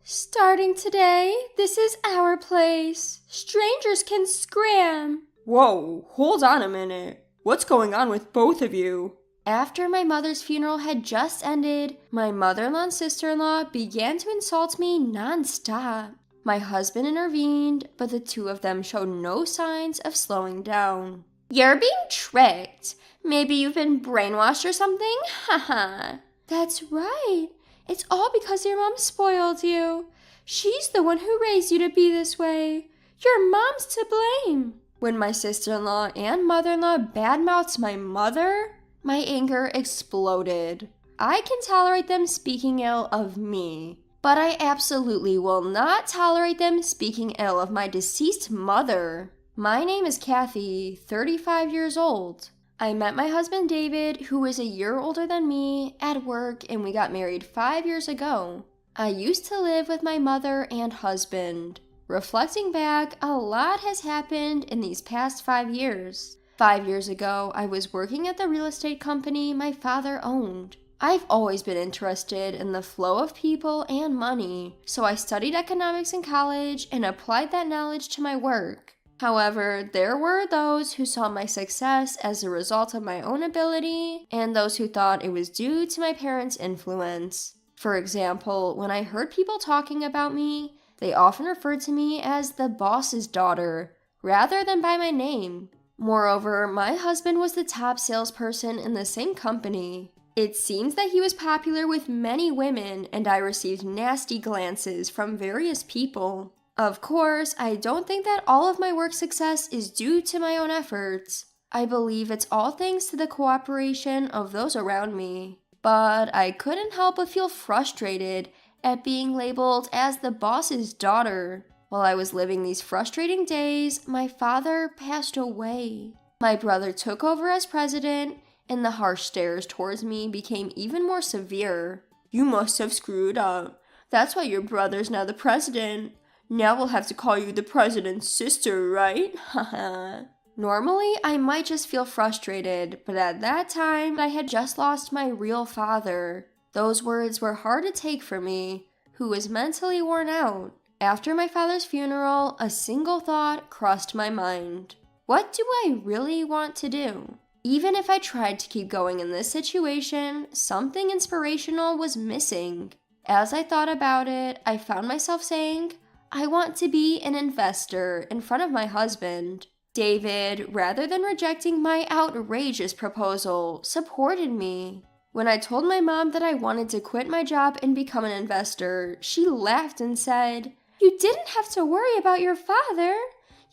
Starting today, this is our place. Strangers can scram. Whoa, hold on a minute. What's going on with both of you? After my mother's funeral had just ended, my mother-in-law and sister-in-law began to insult me non-stop. My husband intervened, but the two of them showed no signs of slowing down. You're being tricked. Maybe you've been brainwashed or something? Haha. That's right. It's all because your mom spoiled you. She's the one who raised you to be this way. Your mom's to blame. When my sister-in-law and mother-in-law badmouthed my mother, my anger exploded. I can tolerate them speaking ill of me, but I absolutely will not tolerate them speaking ill of my deceased mother. My name is Kathy, 35 years old. I met my husband David, who is a year older than me, at work, and we got married 5 years ago. I used to live with my mother and husband. Reflecting back, a lot has happened in these past 5 years. 5 years ago, I was working at the real estate company my father owned. I've always been interested in the flow of people and money, so I studied economics in college and applied that knowledge to my work. However, there were those who saw my success as a result of my own ability, and those who thought it was due to my parents' influence. For example, when I heard people talking about me, they often referred to me as the boss's daughter, rather than by my name. Moreover, my husband was the top salesperson in the same company. It seems that he was popular with many women, and I received nasty glances from various people. Of course, I don't think that all of my work success is due to my own efforts. I believe it's all thanks to the cooperation of those around me. But I couldn't help but feel frustrated at being labeled as the boss's daughter. While I was living these frustrating days, my father passed away. My brother took over as president, and the harsh stares towards me became even more severe. You must have screwed up. That's why your brother's now the president. Now we'll have to call you the president's sister, right? Haha. Normally, I might just feel frustrated, but at that time, I had just lost my real father. Those words were hard to take for me, who was mentally worn out. After my father's funeral, a single thought crossed my mind. What do I really want to do? Even if I tried to keep going in this situation, something inspirational was missing. As I thought about it, I found myself saying, I want to be an investor in front of my husband. David, rather than rejecting my outrageous proposal, supported me. When I told my mom that I wanted to quit my job and become an investor, she laughed and said, You didn't have to worry about your father.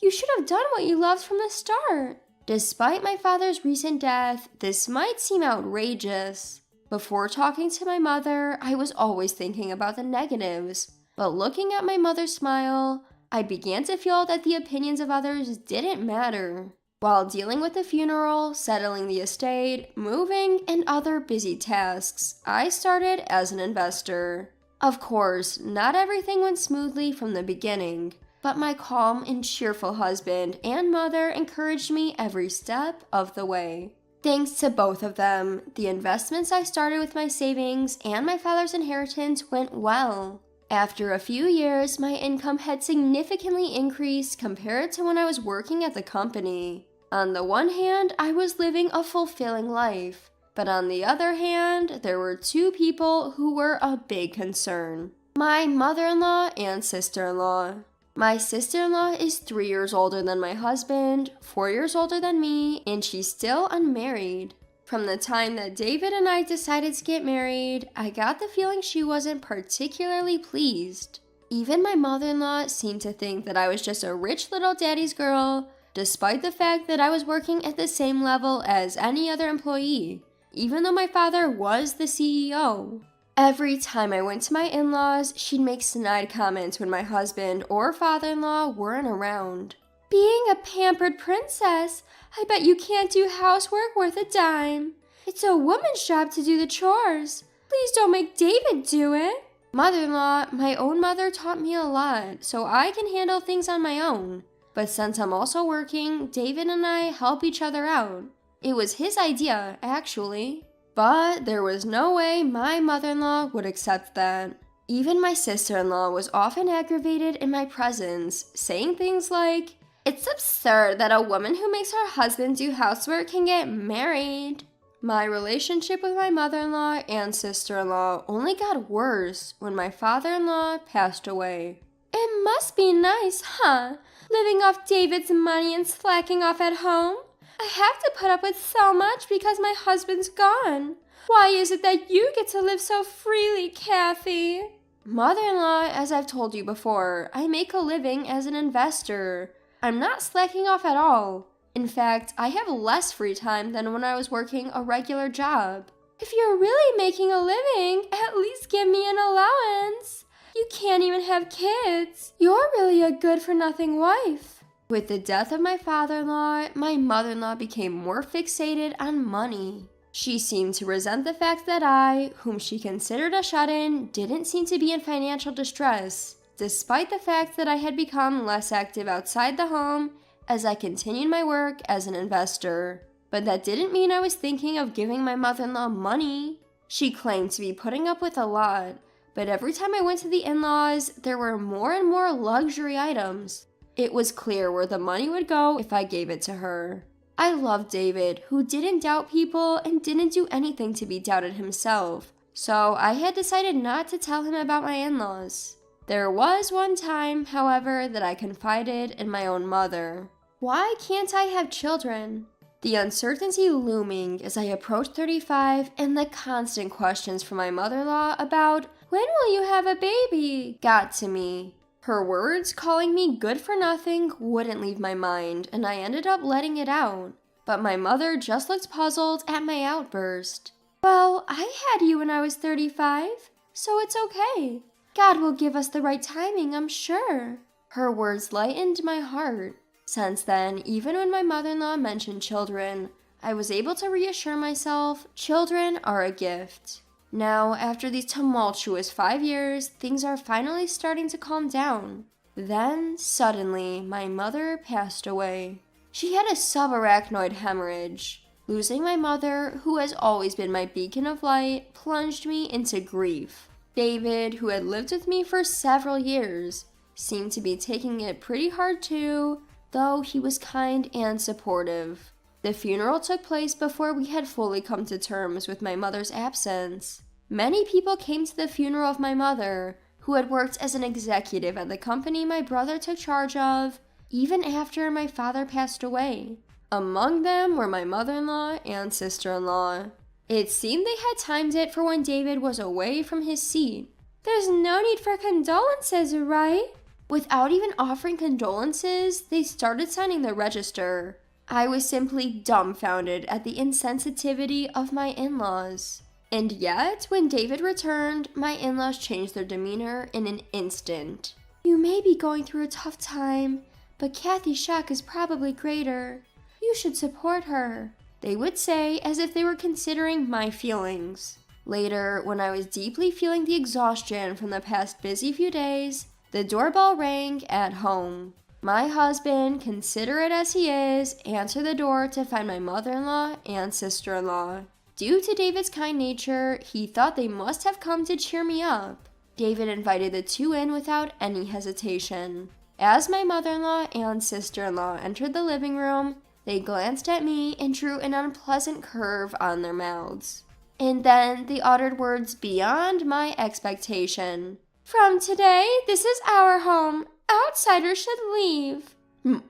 You should have done what you loved from the start. Despite my father's recent death, this might seem outrageous. Before talking to my mother, I was always thinking about the negatives. But looking at my mother's smile, I began to feel that the opinions of others didn't matter. While dealing with the funeral, settling the estate, moving, and other busy tasks, I started as an investor. Of course, not everything went smoothly from the beginning, but my calm and cheerful husband and mother encouraged me every step of the way. Thanks to both of them, the investments I started with my savings and my father's inheritance went well. After a few years, my income had significantly increased compared to when I was working at the company. On the one hand, I was living a fulfilling life, but on the other hand, there were two people who were a big concern. My mother-in-law and sister-in-law. My sister-in-law is 3 years older than my husband, 4 years older than me, and she's still unmarried. From the time that David and I decided to get married, I got the feeling she wasn't particularly pleased. Even my mother-in-law seemed to think that I was just a rich little daddy's girl, despite the fact that I was working at the same level as any other employee, even though my father was the CEO. Every time I went to my in-laws, she'd make snide comments when my husband or father-in-law weren't around. Being a pampered princess, I bet you can't do housework worth a dime. It's a woman's job to do the chores. Please don't make David do it. Mother-in-law, my own mother taught me a lot, so I can handle things on my own. But since I'm also working, David and I help each other out. It was his idea, actually. But there was no way my mother-in-law would accept that. Even my sister-in-law was often aggravated in my presence, saying things like, "It's absurd that a woman who makes her husband do housework can get married." My relationship with my mother-in-law and sister-in-law only got worse when my father-in-law passed away. "It must be nice, huh? Living off David's money and slacking off at home? I have to put up with so much because my husband's gone. Why is it that you get to live so freely, Kathy?" Mother-in-law, as I've told you before, I make a living as an investor. I'm not slacking off at all. In fact, I have less free time than when I was working a regular job. "If you're really making a living, at least give me an allowance. You can't even have kids. You're really a good-for-nothing wife." With the death of my father-in-law, my mother-in-law became more fixated on money. She seemed to resent the fact that I, whom she considered a shut-in, didn't seem to be in financial distress, despite the fact that I had become less active outside the home as I continued my work as an investor. But that didn't mean I was thinking of giving my mother-in-law money. She claimed to be putting up with a lot, but every time I went to the in-laws, there were more and more luxury items. It was clear where the money would go if I gave it to her. I loved David, who didn't doubt people and didn't do anything to be doubted himself, so I had decided not to tell him about my in-laws. There was one time, however, that I confided in my own mother. Why can't I have children? The uncertainty looming as I approached 35 and the constant questions from my mother-in-law about, "When will you have a baby?" got to me. Her words calling me good for nothing wouldn't leave my mind, and I ended up letting it out. But my mother just looked puzzled at my outburst. "Well, I had you when I was 35, so it's okay. God will give us the right timing, I'm sure." Her words lightened my heart. Since then, even when my mother-in-law mentioned children, I was able to reassure myself children are a gift. Now, after these tumultuous 5 years, things are finally starting to calm down. Then, suddenly, my mother passed away. She had a subarachnoid hemorrhage. Losing my mother, who has always been my beacon of light, plunged me into grief. David, who had lived with me for several years, seemed to be taking it pretty hard too, though he was kind and supportive. The funeral took place before we had fully come to terms with my mother's absence. Many people came to the funeral of my mother, who had worked as an executive at the company my brother took charge of, even after my father passed away. Among them were my mother-in-law and sister-in-law. It seemed they had timed it for when David was away from his seat. "There's no need for condolences, right?" Without even offering condolences, they started signing the register. I was simply dumbfounded at the insensitivity of my in-laws. And yet, when David returned, my in-laws changed their demeanor in an instant. "You may be going through a tough time, but Kathy's shock is probably greater. You should support her," they would say, as if they were considering my feelings. Later, when I was deeply feeling the exhaustion from the past busy few days, the doorbell rang at home. My husband, considerate as he is, answered the door to find my mother-in-law and sister-in-law. Due to David's kind nature, he thought they must have come to cheer me up. David invited the two in without any hesitation. As my mother-in-law and sister-in-law entered the living room, they glanced at me and drew an unpleasant curve on their mouths. And then they uttered words beyond my expectation. "From today, this is our home. Outsiders should leave."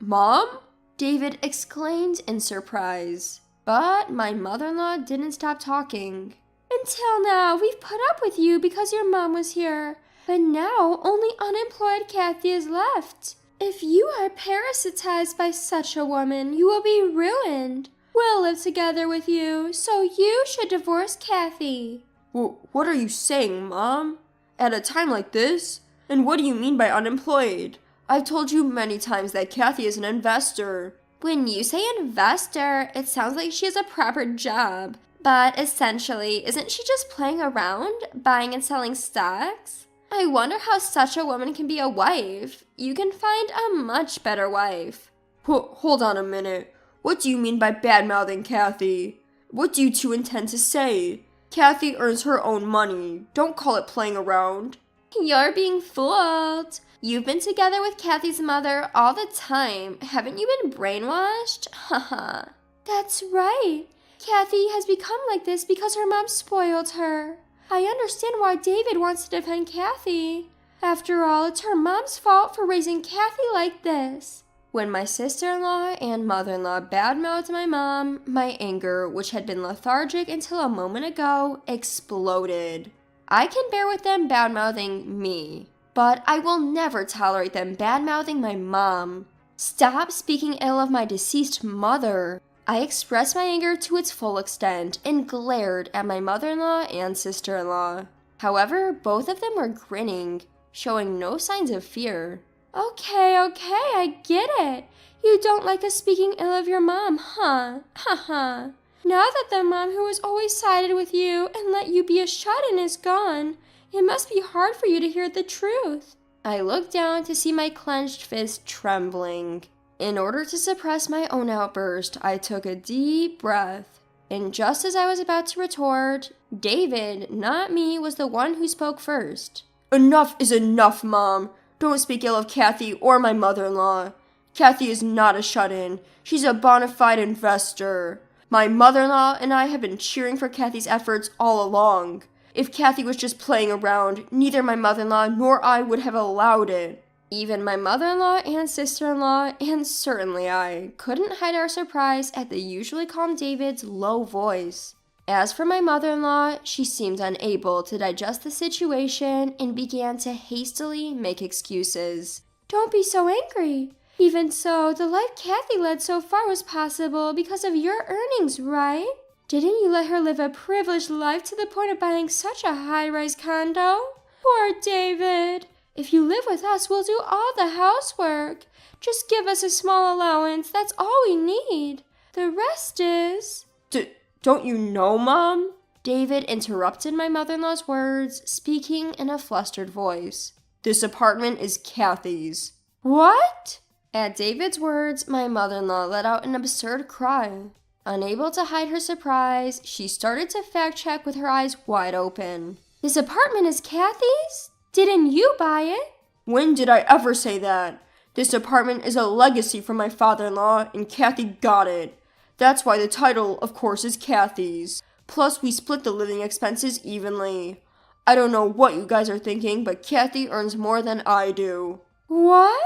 Mom? David exclaimed in surprise. But my mother-in-law didn't stop talking. "Until now, we've put up with you because your mom was here. But now only unemployed Kathy is left. If you are parasitized by such a woman, you will be ruined. We'll live together with you, so you should divorce Kathy." What are you saying, Mom? At a time like this? And what do you mean by unemployed? I've told you many times that Kathy is an investor. When you say investor, it sounds like she has a proper job. But essentially, isn't she just playing around, buying and selling stocks? I wonder how such a woman can be a wife. You can find a much better wife. Hold on a minute. What do you mean by bad-mouthing Kathy? What do you two intend to say? Kathy earns her own money. Don't call it playing around. You're being fooled. You've been together with Kathy's mother all the time. Haven't you been brainwashed? Haha. That's right. Kathy has become like this because her mom spoiled her. I understand why David wants to defend Kathy. After all, it's her mom's fault for raising Kathy like this. When my sister-in-law and mother-in-law badmouthed my mom, my anger, which had been lethargic until a moment ago, exploded. I can bear with them badmouthing me, but I will never tolerate them badmouthing my mom. Stop speaking ill of my deceased mother. I expressed my anger to its full extent and glared at my mother-in-law and sister-in-law. However, both of them were grinning, showing no signs of fear. Okay, I get it. You don't like us speaking ill of your mom, huh? Haha. Now that the mom who has always sided with you and let you be a shut-in is gone, it must be hard for you to hear the truth. I looked down to see my clenched fist trembling. In order to suppress my own outburst, I took a deep breath. And just as I was about to retort, David, not me, was the one who spoke first. Enough is enough, Mom. Don't speak ill of Kathy or my mother-in-law. Kathy is not a shut-in. She's a bona fide investor. My mother-in-law and I have been cheering for Kathy's efforts all along. If Kathy was just playing around, neither my mother-in-law nor I would have allowed it. Even my mother-in-law and sister-in-law, and certainly I, couldn't hide our surprise at the usually calm David's low voice. As for my mother-in-law, she seemed unable to digest the situation and began to hastily make excuses. Don't be so angry. Even so, the life Kathy led so far was possible because of your earnings, right? Didn't you let her live a privileged life to the point of buying such a high-rise condo? Poor David. If you live with us, we'll do all the housework. Just give us a small allowance, that's all we need. The rest is... Don't you know, Mom? David interrupted my mother-in-law's words, speaking in a flustered voice. This apartment is Kathy's. What? At David's words, my mother-in-law let out an absurd cry. Unable to hide her surprise, she started to fact-check with her eyes wide open. This apartment is Kathy's? Didn't you buy it? When did I ever say that? This apartment is a legacy from my father-in-law, and Kathy got it. That's why the title, of course, is Kathy's. Plus, we split the living expenses evenly. I don't know what you guys are thinking, but Kathy earns more than I do. What?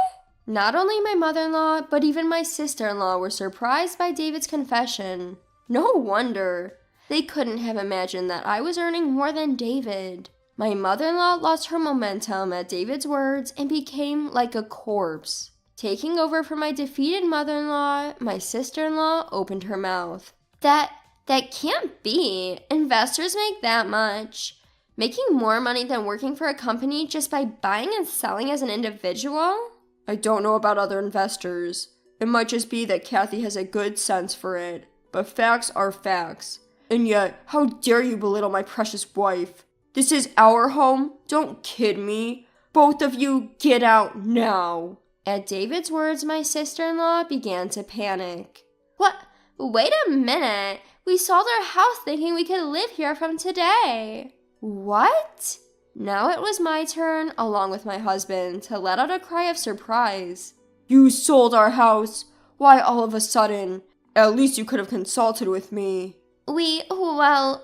Not only my mother-in-law, but even my sister-in-law were surprised by David's confession. No wonder. They couldn't have imagined that I was earning more than David. My mother-in-law lost her momentum at David's words and became like a corpse. Taking over for my defeated mother-in-law, my sister-in-law opened her mouth. That can't be. Investors make that much. Making more money than working for a company just by buying and selling as an individual? I don't know about other investors. It might just be that Kathy has a good sense for it. But facts are facts. And yet, how dare you belittle my precious wife? This is our home? Don't kid me. Both of you, get out now. At David's words, my sister-in-law began to panic. What? Wait a minute. We sold our house thinking we could live here from today. What? Now it was my turn, along with my husband, to let out a cry of surprise. You sold our house? Why all of a sudden? At least you could have consulted with me. We thought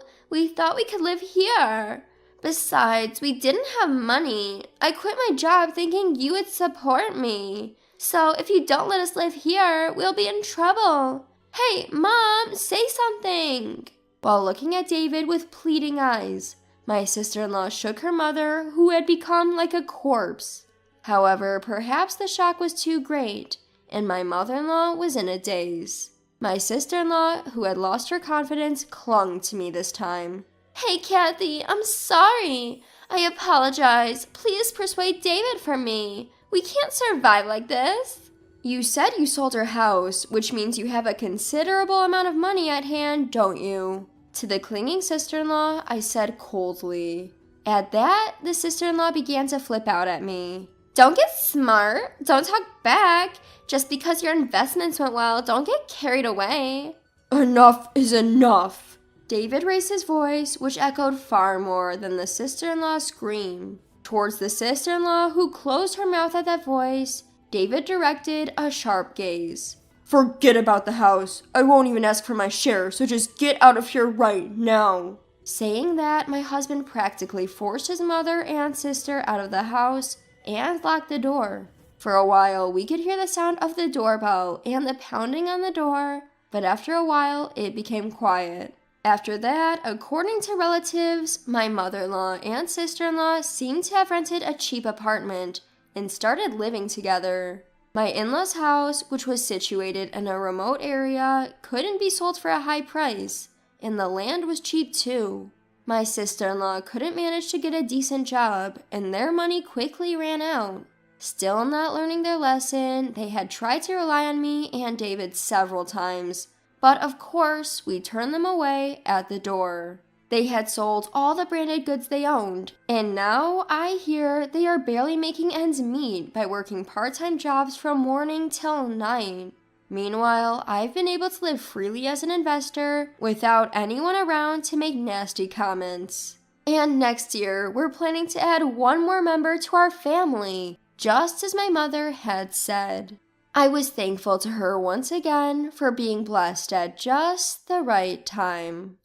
we could live here. Besides, we didn't have money. I quit my job thinking you would support me. So if you don't let us live here, we'll be in trouble. Hey, Mom, say something. While looking at David with pleading eyes, my sister-in-law shook her mother, who had become like a corpse. However, perhaps the shock was too great, and my mother-in-law was in a daze. My sister-in-law, who had lost her confidence, clung to me this time. Hey, Kathy, I'm sorry. I apologize. Please persuade David for me. We can't survive like this. You said you sold your house, which means you have a considerable amount of money at hand, don't you? To the clinging sister-in-law, I said coldly. At that, the sister-in-law began to flip out at me. Don't get smart. Don't talk back. Just because your investments went well, don't get carried away. Enough is enough. David raised his voice, which echoed far more than the sister-in-law's scream. Towards the sister-in-law who closed her mouth at that voice, David directed a sharp gaze. Forget about the house. I won't even ask for my share, so just get out of here right now. Saying that, my husband practically forced his mother and sister out of the house and locked the door. For a while, we could hear the sound of the doorbell and the pounding on the door, but after a while, it became quiet. After that, according to relatives, my mother-in-law and sister-in-law seemed to have rented a cheap apartment and started living together. My in-laws' house, which was situated in a remote area, couldn't be sold for a high price, and the land was cheap too. My sister-in-law couldn't manage to get a decent job, and their money quickly ran out. Still not learning their lesson, they had tried to rely on me and David several times, but of course, we turned them away at the door. They had sold all the branded goods they owned, and now I hear they are barely making ends meet by working part-time jobs from morning till night. Meanwhile, I've been able to live freely as an investor without anyone around to make nasty comments. And next year, we're planning to add one more member to our family, just as my mother had said. I was thankful to her once again for being blessed at just the right time.